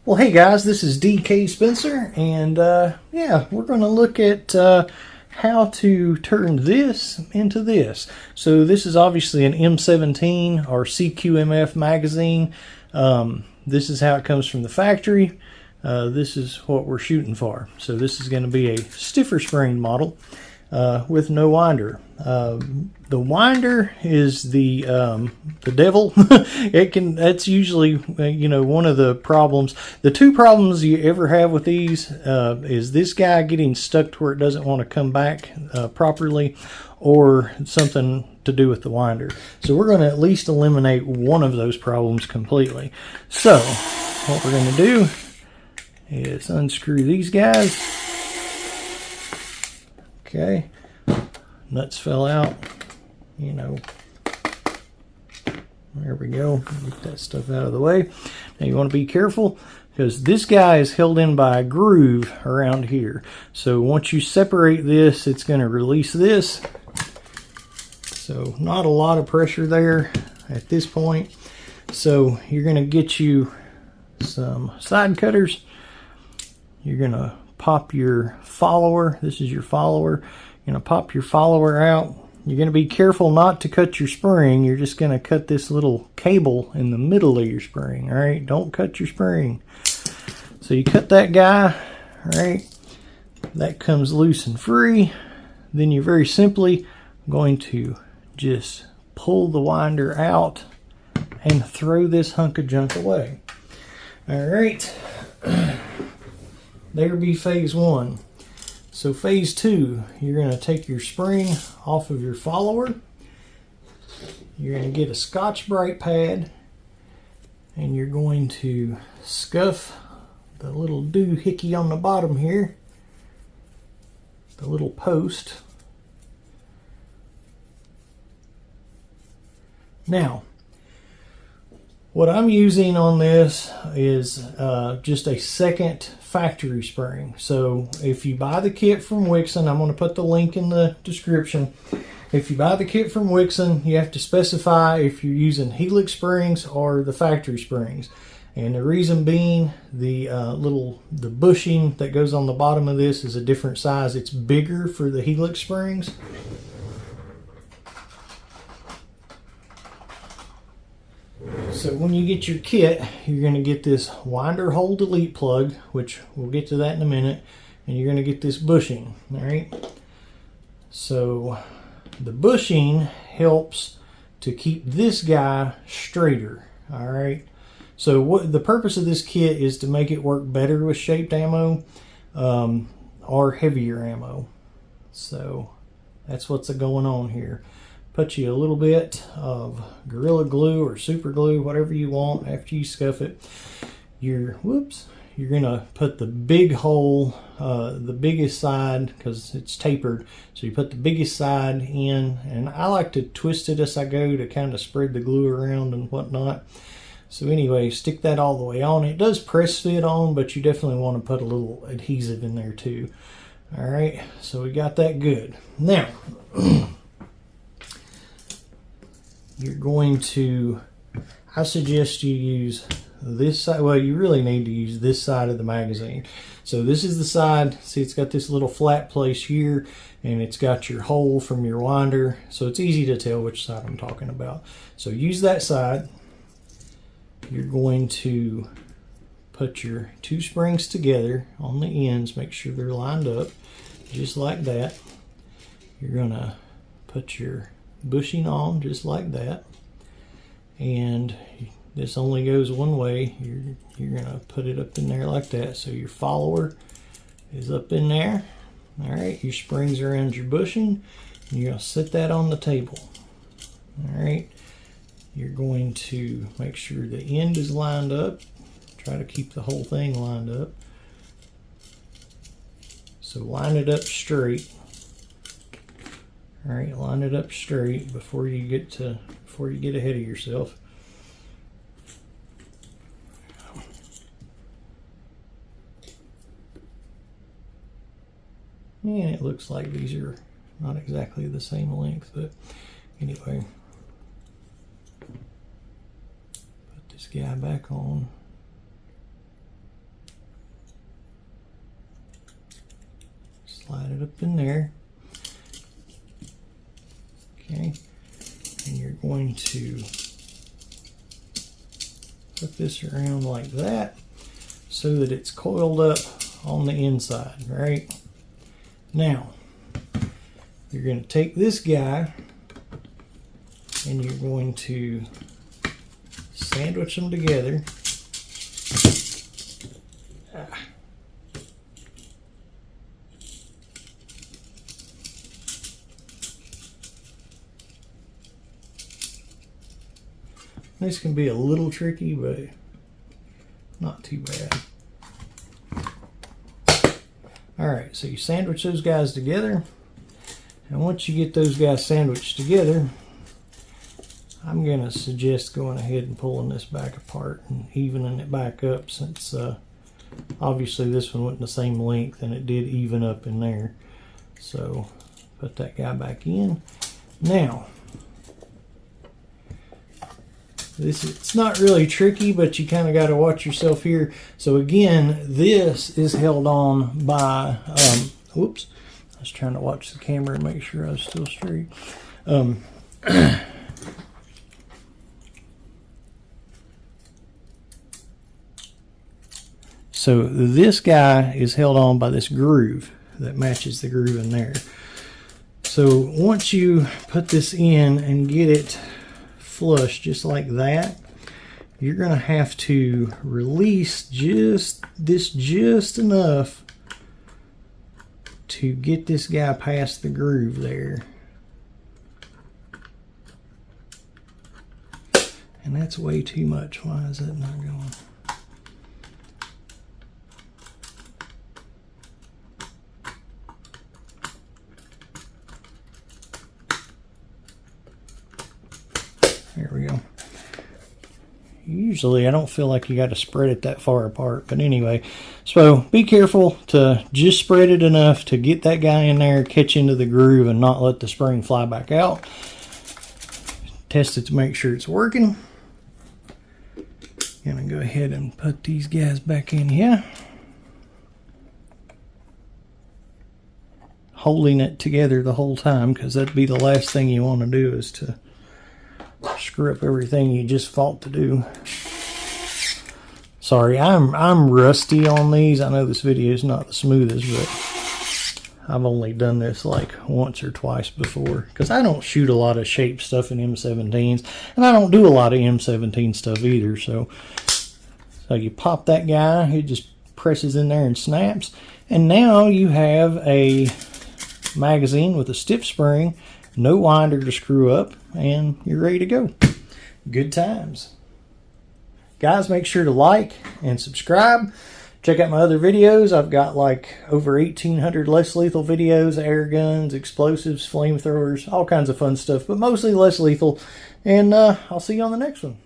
Well, hey guys, this is DK Spencer, and yeah, we're going to look at how to turn this into this. So this is obviously an M17 or CQMF magazine. This is how it comes from the factory. This is what we're shooting for. So this is going to be a stiffer spring model with no winder. The winder is the devil. That's usually one of the problems. The two problems you ever have with these is this guy getting stuck to where it doesn't want to come back properly, or something to do with the winder. So we're going to at least eliminate one of those problems completely. So what we're going to do is unscrew these guys. Okay, nuts fell out. There we go. Get that stuff out of the way. Now you want to be careful because this guy is held in by a groove around here. So once you separate this, it's going to release this. So not a lot of pressure there at this point. So you're going to get you some side cutters. You're going to pop your follower. This is your follower. You're going to pop your follower out. You're going to be careful not to cut your spring. You're just going to cut this little cable in the middle of your spring. All right, don't cut your spring. So you cut that guy. All right, that comes loose and free. Then you're very simply going to just pull the winder out and throw this hunk of junk away. All right. There be phase one. So phase two, you're going to take your spring off of your follower. You're going to get a Scotch-Brite pad, and you're going to scuff the little doohickey on the bottom here, the little post. Now, what I'm using on this is just a second factory spring. So if you buy the kit from Wixon, I'm going to put the link in the description. If you buy the kit from Wixon, you have to specify if you're using helix springs or the factory springs. And the reason being, the bushing that goes on the bottom of this is a different size. It's bigger for the helix springs. So when you get your kit, you're going to get this winder hole delete plug, which we'll get to that in a minute, and you're going to get this bushing. All right. So the bushing helps to keep this guy straighter. All right. So what the purpose of this kit is to make it work better with shaped ammo or heavier ammo. So that's what's going on here. Put you a little bit of Gorilla Glue or super glue, whatever you want. After you scuff it, you're gonna put the big hole, the biggest side, because it's tapered. So you put the biggest side in, and I like to twist it as I go to kind of spread the glue around and whatnot. So anyway, stick that all the way on. It does press fit on, but you definitely want to put a little adhesive in there too. All right, so we got that good. Now. You're going to, I suggest you use this side. Well, you really need to use this side of the magazine. So this is the side, see it's got this little flat place here, and it's got your hole from your winder. So it's easy to tell which side I'm talking about. So use that side. You're going to put your two springs together on the ends, make sure they're lined up, just like that. You're gonna put your bushing on just like that, and this only goes one way. You're gonna put it up in there like that, so your follower is up in there. All right, your springs around your bushing, and you're gonna set that on the table. All right, you're going to make sure the end is lined up. Try to keep the whole thing lined up. So line it up straight. All right, line it up straight before you get ahead of yourself. And it looks like these are not exactly the same length, but anyway. Put this guy back on. slide it up in there. Okay, and you're going to put this around like that so that it's coiled up on the inside, right? Now, you're going to take this guy and you're going to sandwich them together. This can be a little tricky, but not too bad. Alright, so you sandwich those guys together. And once you get those guys sandwiched together, I'm going to suggest going ahead and pulling this back apart and evening it back up, since obviously this one went the same length and it did even up in there. So put that guy back in. Now, it's not really tricky, but you kind of got to watch yourself here. So again, this is held on by, whoops, I was trying to watch the camera and make sure I was still straight. So this guy is held on by this groove that matches the groove in there. So once you put this in and get it flush just like that, you're going to have to release just enough to get this guy past the groove there. And that's way too much. Why is that not going? There we go. Usually I don't feel like you got to spread it that far apart, but anyway, so be careful to just spread it enough to get that guy in there, catch into the groove, and not let the spring fly back out. Test it to make sure it's working. Gonna go ahead and put these guys back in here, holding it together the whole time, because that'd be the last thing you want to do, is to screw up everything you just fought to do. Sorry, I'm rusty on these. I know this video is not the smoothest, but I've only done this like once or twice before, because I don't shoot a lot of shape stuff in M17s, and I don't do a lot of M17 stuff either. So you pop that guy, it just presses in there and snaps, and now you have a magazine with a stiff spring, no winder to screw up, and you're ready to go. Good times. Guys, make sure to like and subscribe. Check out my other videos. I've got like over 1,800 less lethal videos, air guns, explosives, flamethrowers, all kinds of fun stuff, but mostly less lethal. And I'll see you on the next one.